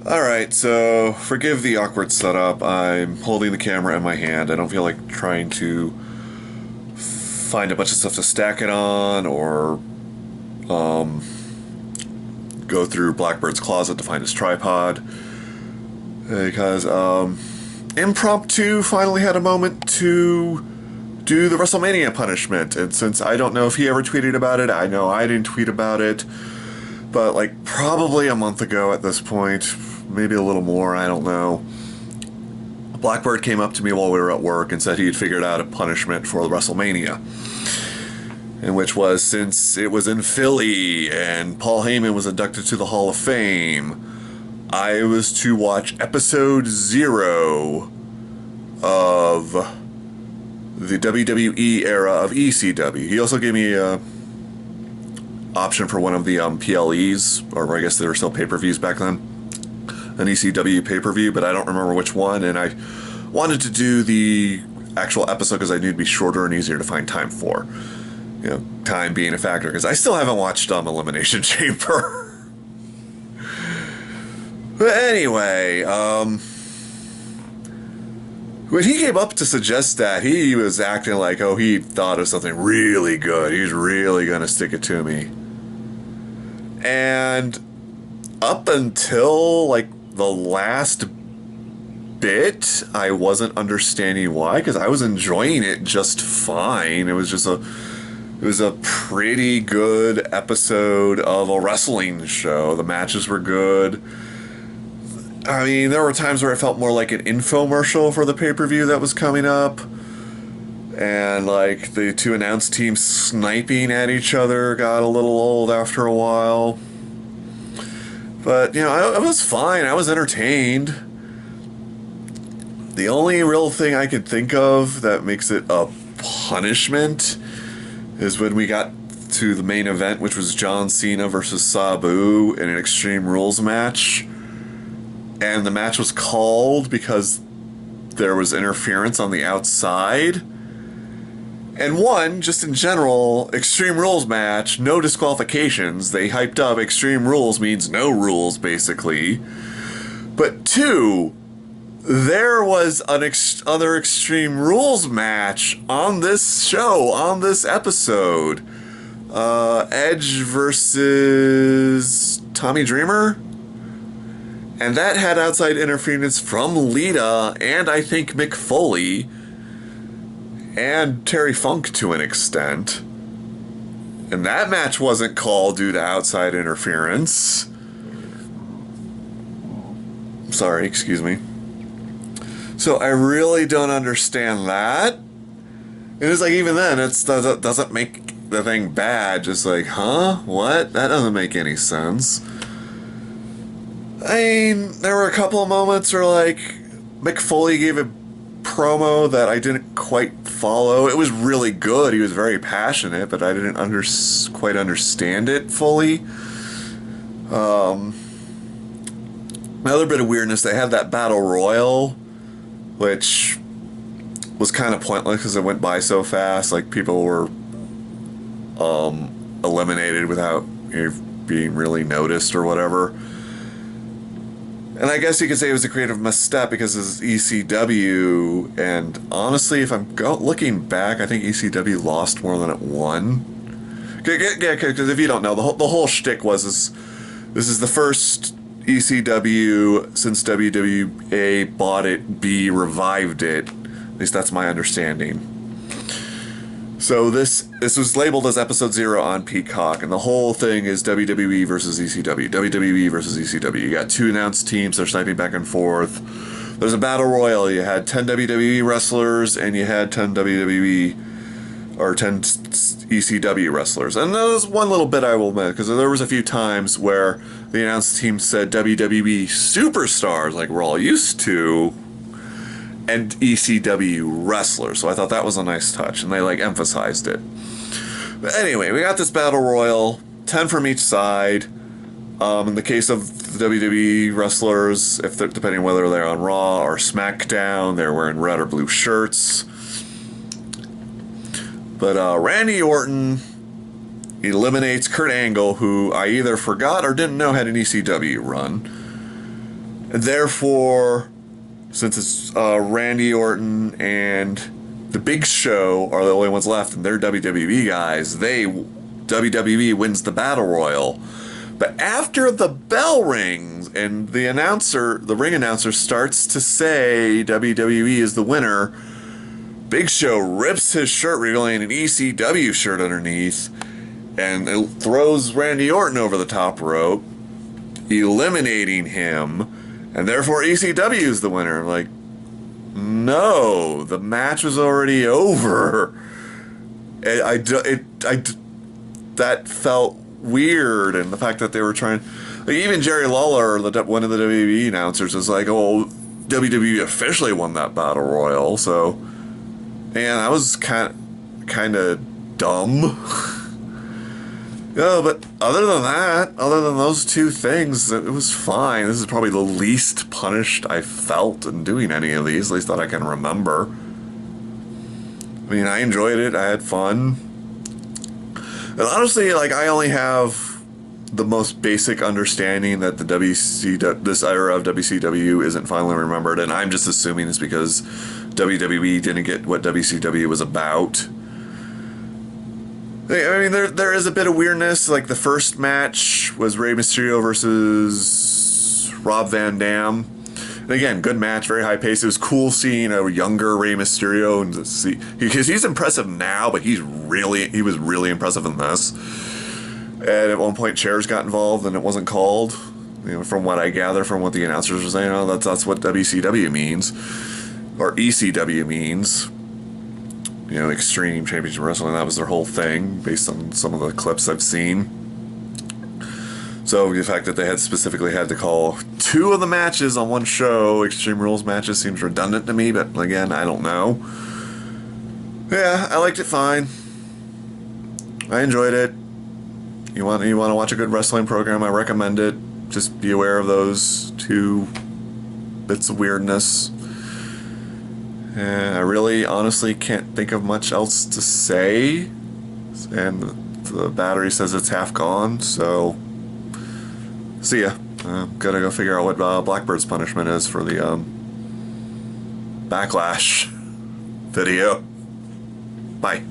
Alright, so forgive the awkward setup. I'm holding the camera in my hand. I don't feel like trying to find a bunch of stuff to stack it on or go through Blackbird's closet to find his tripod. Because Impromptu finally had a moment to do the WrestleMania punishment. And since I don't know if he ever tweeted about it, I know I didn't tweet about it. But like probably a month ago at this point, maybe a little more, I don't know. Blackbird came up to me while we were at work and said he had figured out a punishment for WrestleMania. And which was, since it was in Philly and Paul Heyman was inducted to the Hall of Fame, I was to watch episode 0 of the WWE era of ECW. He also gave me a option for one of the PLEs, or I guess they were still pay-per-views back then, an ECW pay-per-view, but I don't remember which one, and I wanted to do the actual episode because I knew it'd be shorter and easier to find time for. You know, time being a factor, because I still haven't watched Elimination Chamber. But anyway, when he came up to suggest that, he was acting like, oh, he thought of something really good. He's really going to stick it to me. And up until, like, the last bit, I wasn't understanding why, because I was enjoying it just fine. It was just a pretty good episode of a wrestling show. The matches were good. I mean, there were times where I felt more like an infomercial for the pay-per-view that was coming up. And, like, the two announced teams sniping at each other got a little old after a while. But, you know, it was fine. I was entertained. The only real thing I could think of that makes it a punishment is when we got to the main event, which was John Cena versus Sabu in an Extreme Rules match. And the match was called because there was interference on the outside. And one, just in general, Extreme Rules match, no disqualifications. They hyped up Extreme Rules means no rules, basically. But two, there was an other Extreme Rules match on this show, on this episode. Edge versus Tommy Dreamer? And that had outside interference from Lita and I think Mick Foley and Terry Funk to an extent. And that match wasn't called due to outside interference. Sorry, excuse me. So I really don't understand that. And it's like, even then, it doesn't make the thing bad. Just like, huh? What? That doesn't make any sense. I mean, there were a couple of moments where, like, Mick Foley gave a promo that I didn't quite follow. It was really good. He was very passionate, but I didn't quite understand it fully. Another bit of weirdness, they had that Battle Royal, which was kind of pointless because it went by so fast. Like, people were eliminated without, you know, being really noticed or whatever. And I guess you could say it was a creative misstep because it's ECW, and honestly, if I'm looking back, I think ECW lost more than it won. Because if you don't know, the whole shtick was this is the first ECW since WWA bought it, revived it. At least that's my understanding. So this was labeled as episode 0 on Peacock, and the whole thing is WWE versus ECW. WWE versus ECW. You got two announced teams, they're sniping back and forth. There's a battle royal. You had 10 WWE wrestlers, and you had 10 WWE, or 10 ECW wrestlers. And there was one little bit I will admit, because there was a few times where the announced team said WWE superstars, like we're all used to, and ECW wrestlers, so I thought that was a nice touch, and they like emphasized it. But anyway, we got this battle royal, 10 from each side. In the case of the WWE wrestlers, if they're, depending on whether they're on Raw or SmackDown, they're wearing red or blue shirts. But Randy Orton eliminates Kurt Angle, who I either forgot or didn't know had an ECW run. And therefore, since it's Randy Orton and the Big Show are the only ones left, and they're WWE guys, WWE wins the Battle Royal. But after the bell rings and the ring announcer starts to say WWE is the winner, Big Show rips his shirt, revealing an ECW shirt underneath, and it throws Randy Orton over the top rope, eliminating him, and therefore ECW is the winner. Like, no, the match was already over. That felt weird, and the fact that they were trying, like, even Jerry Lawler, one of the WWE announcers, was like, "Oh, WWE officially won that battle royal." So, man, that was kind of dumb. Yeah, but other than those two things, it was fine. This is probably the least punished I felt in doing any of these, at least that I can remember. I mean, I enjoyed it. I had fun. And honestly, like, I only have the most basic understanding that this era of WCW isn't finally remembered, and I'm just assuming it's because WWE didn't get what WCW was about. I mean, there is a bit of weirdness. Like, the first match was Rey Mysterio versus Rob Van Dam. And again, good match, very high pace. It was cool seeing a younger Rey Mysterio, and see, because he's impressive now, but he was really impressive in this. And at one point, chairs got involved, and it wasn't called. You know, from what I gather, from what the announcers were saying, oh, that's what WCW means, or ECW means. You know, Extreme Championship Wrestling, that was their whole thing, based on some of the clips I've seen. So the fact that they had specifically had to call two of the matches on one show Extreme Rules matches seems redundant to me, but again, I don't know. Yeah, I liked it fine. I enjoyed it. You want to watch a good wrestling program, I recommend it. Just be aware of those two bits of weirdness. And I really, honestly can't think of much else to say. And the battery says it's half gone, so see ya. I'm gonna go figure out what Blackbird's punishment is for the Backlash video. Bye.